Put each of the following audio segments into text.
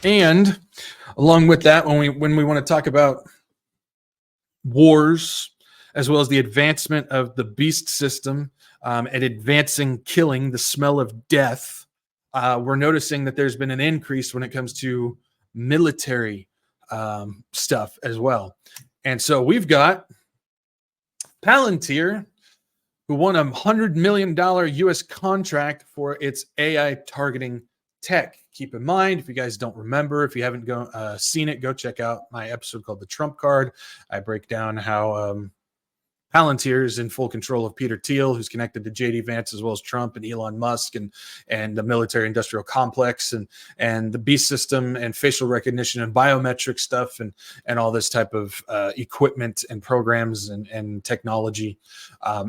And along with that, when we want to talk about wars, as well as the advancement of the beast system and advancing killing, the smell of death, we're noticing that there's been an increase when it comes to military stuff as well. And so we've got Palantir, who won $100 million US contract for its AI targeting tech. Keep in mind, if you guys don't remember, if you haven't seen it, go check out my episode called The Trump Card. I break down how Palantir is in full control of Peter Thiel, who's connected to JD Vance as well as Trump and Elon Musk and the military-industrial complex and the beast system and facial recognition and biometric stuff and all this type of equipment and programs and technology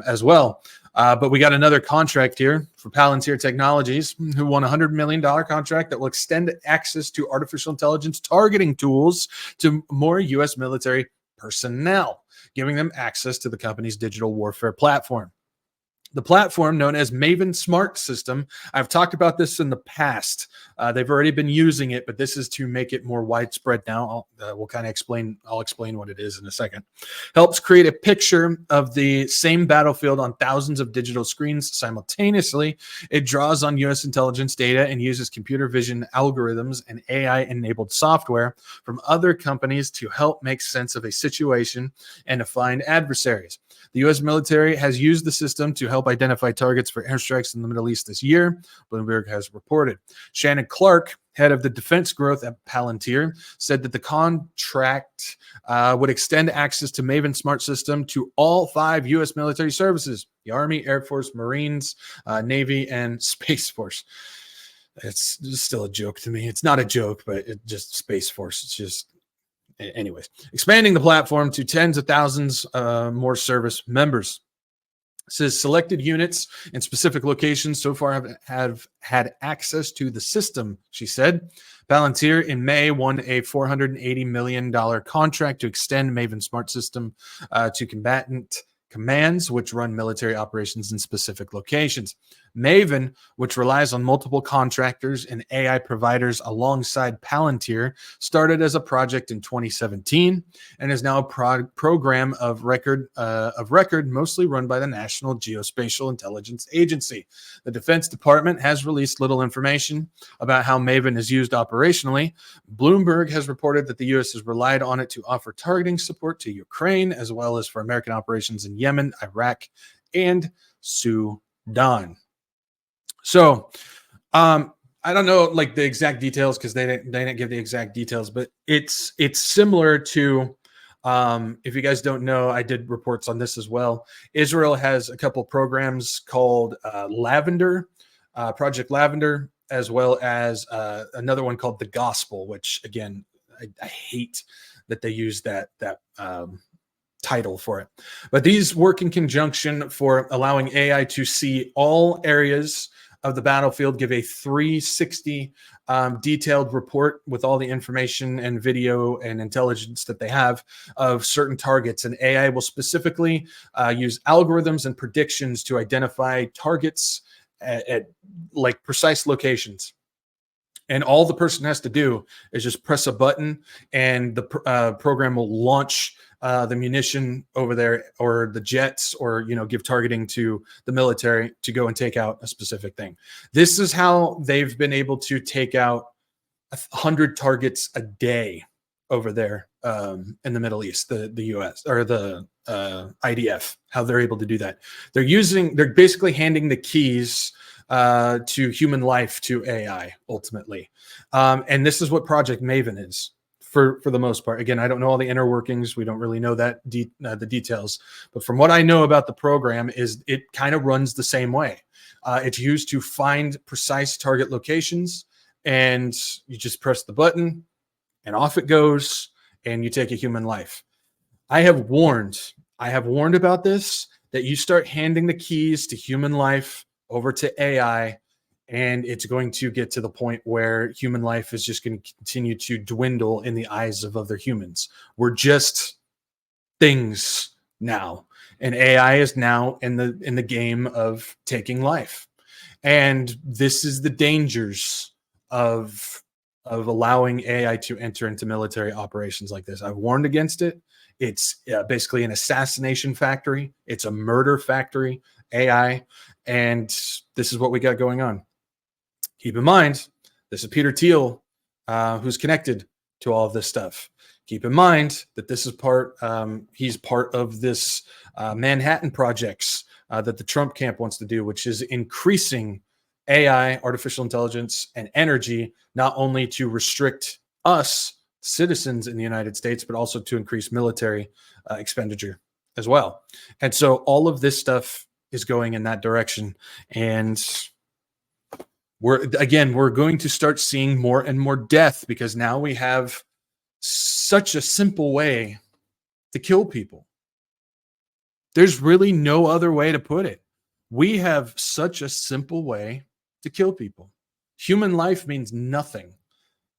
as well. But we got another contract here for Palantir Technologies, who won a $100 million contract that will extend access to artificial intelligence targeting tools to more U.S. military personnel, giving them access to the company's digital warfare platform. The platform, known as Maven Smart System, I've talked about this in the past. They've already been using it, but this is to make it more widespread now. I'll explain what it is in a second. Helps create a picture of the same battlefield on thousands of digital screens simultaneously. It draws on U.S. intelligence data and uses computer vision algorithms and AI-enabled software from other companies to help make sense of a situation and to find adversaries. The U.S. military has used the system to help identify targets for airstrikes in the Middle East this year, Bloomberg has reported. Shannon Clark, head of the defense growth at Palantir, said that the contract would extend access to Maven Smart System to all 5 U.S. military services: the Army, Air Force, Marines, Navy, and Space Force. It's still a joke to me. It's not a joke, but it's just Space Force. It's just... Anyways, expanding the platform to tens of thousands more service members. It says selected units in specific locations so far have had access to the system, she said. Palantir in May won a $480 million contract to extend Maven Smart System to combatant commands which run military operations in specific locations. Maven, which relies on multiple contractors and AI providers alongside Palantir, started as a project in 2017 and is now a program of record, mostly run by the National Geospatial Intelligence Agency. The Defense Department has released little information about how Maven is used operationally. Bloomberg has reported that the U.S. has relied on it to offer targeting support to Ukraine, as well as for American operations in Yemen, Iraq, and Sudan. So, I don't know like the exact details because they didn't give the exact details, but it's similar to, if you guys don't know, I did reports on this as well. Israel has a couple programs called Lavender, Project Lavender, as well as another one called The Gospel, which again, I hate that they use that title for it. But these work in conjunction for allowing AI to see all areas of the battlefield, give a 360 detailed report with all the information and video and intelligence that they have of certain targets. And AI will specifically use algorithms and predictions to identify targets at like precise locations. And all the person has to do is just press a button and the program will launch the munition over there, or the jets, or give targeting to the military to go and take out a specific thing. This is how they've been able to take out 100 targets a day over there in the Middle East, the US or the IDF, how they're able to do that. They're basically handing the keys to human life to AI ultimately. And this is what Project Maven is. For the most part. Again, I don't know all the inner workings. We don't really know that the details. But from what I know about the program is it kind of runs the same way. It's used to find precise target locations, and you just press the button, and off it goes, and you take a human life. I have warned about this, that you start handing the keys to human life over to AI, and it's going to get to the point where human life is just going to continue to dwindle in the eyes of other humans. We're just things now, and AI is now in the game of taking life. And this is the dangers of of allowing AI to enter into military operations like this. I've warned against it. It's basically an assassination factory. It's a murder factory, AI, and this is what we got going on. Keep in mind, this is Peter Thiel, who's connected to all of this stuff. Keep in mind that this is he's part of this Manhattan projects that the Trump camp wants to do, which is increasing AI, artificial intelligence, and energy, not only to restrict us citizens in the United States, but also to increase military expenditure as well. And so all of this stuff is going in that direction. And we're going to start seeing more and more death, because now we have such a simple way to kill people. There's really no other way to put it. We have such a simple way to kill people. Human life means nothing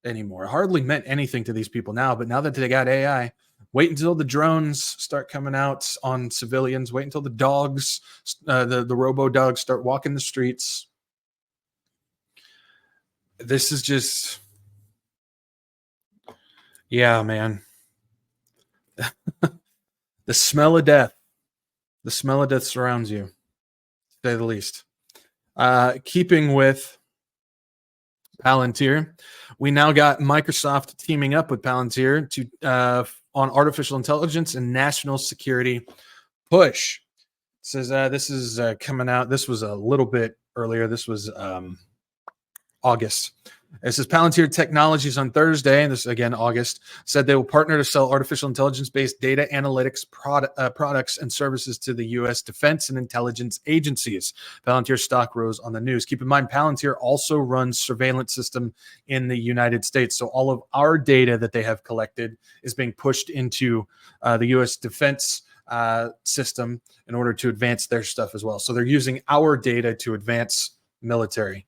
anymore. It hardly meant anything to these people now, but now that they got AI, wait until the drones start coming out on civilians. Wait until the dogs, the robo dogs, start walking the streets. This is just, yeah, man. The smell of death. The smell of death surrounds you, to say the least. Keeping with Palantir, we now got Microsoft teaming up with Palantir to on artificial intelligence and national security push. It says this is coming out. This was a little bit earlier. This was August. It says Palantir Technologies on Thursday, and this is again August, said they will partner to sell artificial intelligence-based data analytics products and services to the U.S. defense and intelligence agencies. Palantir stock rose on the news. Keep in mind, Palantir also runs surveillance system in the United States. So all of our data that they have collected is being pushed into the U.S. defense system in order to advance their stuff as well. So they're using our data to advance military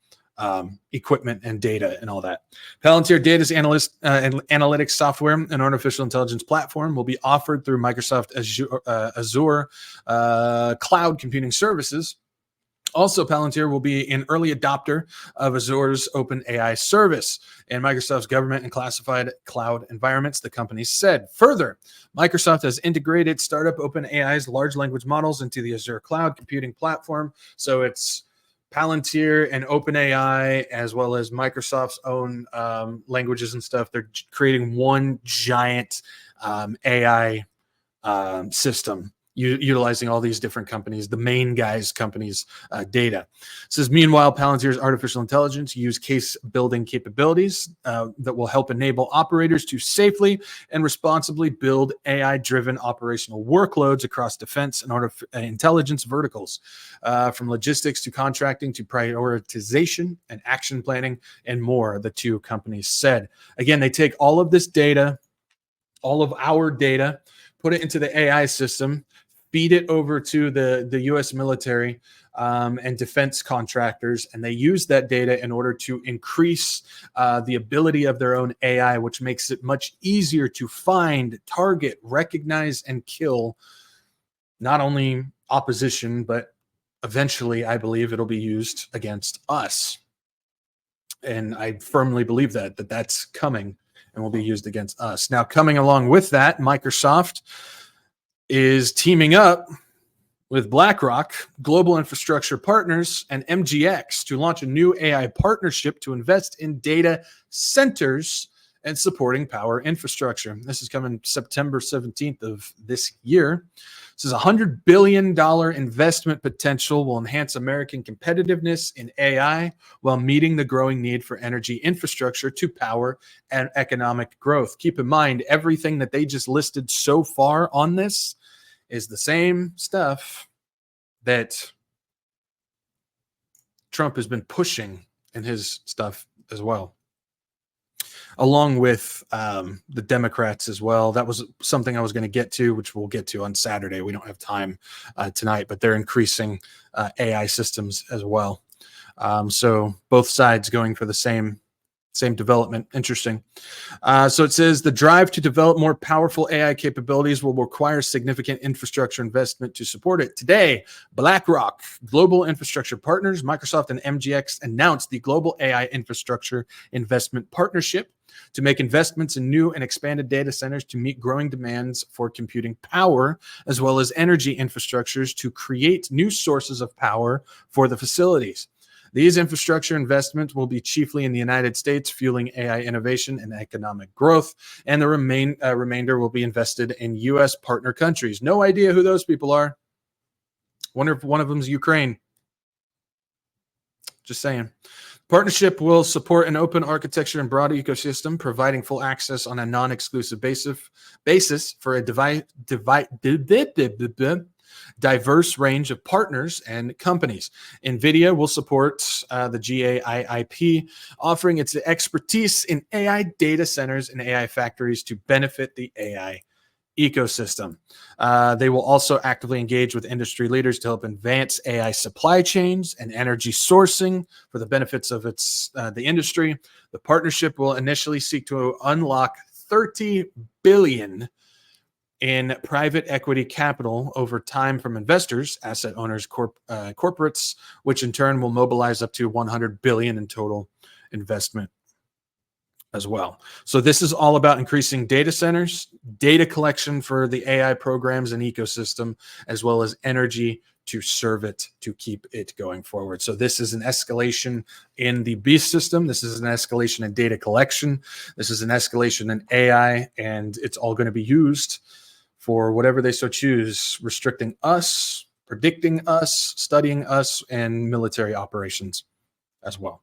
equipment and data and all that. Palantir Data's and analytics software and artificial intelligence platform will be offered through Microsoft Azure cloud computing services. Also, Palantir will be an early adopter of Azure's OpenAI service and Microsoft's government and classified cloud environments, the company said. Further, Microsoft has integrated startup OpenAI's large language models into the Azure cloud computing platform. So it's Palantir and OpenAI, as well as Microsoft's own languages and stuff. They're creating one giant AI system, utilizing all these different companies, the main guys' companies' data. It says, meanwhile, Palantir's artificial intelligence use case building capabilities that will help enable operators to safely and responsibly build AI-driven operational workloads across defense and intelligence verticals, from logistics to contracting to prioritization and action planning and more, the two companies said. Again, they take all of this data, all of our data, put it into the AI system, feed it over to the U.S. military and defense contractors, and they use that data in order to increase the ability of their own AI, which makes it much easier to find, target, recognize, and kill not only opposition, but eventually, I believe it'll be used against us. And I firmly believe that that's coming and will be used against us. Now, coming along with that, Microsoft is teaming up with BlackRock, Global Infrastructure Partners, and MGX to launch a new AI partnership to invest in data centers and supporting power infrastructure. This is coming September 17th of this year. This is $100 billion investment potential will enhance American competitiveness in AI while meeting the growing need for energy infrastructure to power and economic growth. Keep in mind, everything that they just listed so far on this is the same stuff that Trump has been pushing in his stuff as well, along with the Democrats as well. That was something I was going to get to, which we'll get to on Saturday. We don't have time tonight, but they're increasing AI systems as well. So both sides going for the same Same development. Interesting. So it says the drive to develop more powerful AI capabilities will require significant infrastructure investment to support it. Today, BlackRock, Global Infrastructure Partners, Microsoft, and MGX announced the Global AI Infrastructure Investment Partnership to make investments in new and expanded data centers to meet growing demands for computing power, as well as energy infrastructures to create new sources of power for the facilities. These infrastructure investments will be chiefly in the United States, fueling AI innovation and economic growth, and the remainder will be invested in U.S. partner countries. No idea who those people are. Wonder if one of them is Ukraine. Just saying. Partnership will support an open architecture and broad ecosystem, providing full access on a non-exclusive basis for a diverse range of partners and companies. NVIDIA will support the GAIIP, offering its expertise in AI data centers and AI factories to benefit the AI ecosystem. They will also actively engage with industry leaders to help advance AI supply chains and energy sourcing for the benefits of the industry. The partnership will initially seek to unlock $30 billion in private equity capital over time from investors, asset owners, corporates, which in turn will mobilize up to $100 billion in total investment as well. So this is all about increasing data centers, data collection for the AI programs and ecosystem, as well as energy to serve it, to keep it going forward. So this is an escalation in the beast system. This is an escalation in data collection. This is an escalation in AI, and it's all going to be used for whatever they so choose, restricting us, predicting us, studying us, and military operations as well.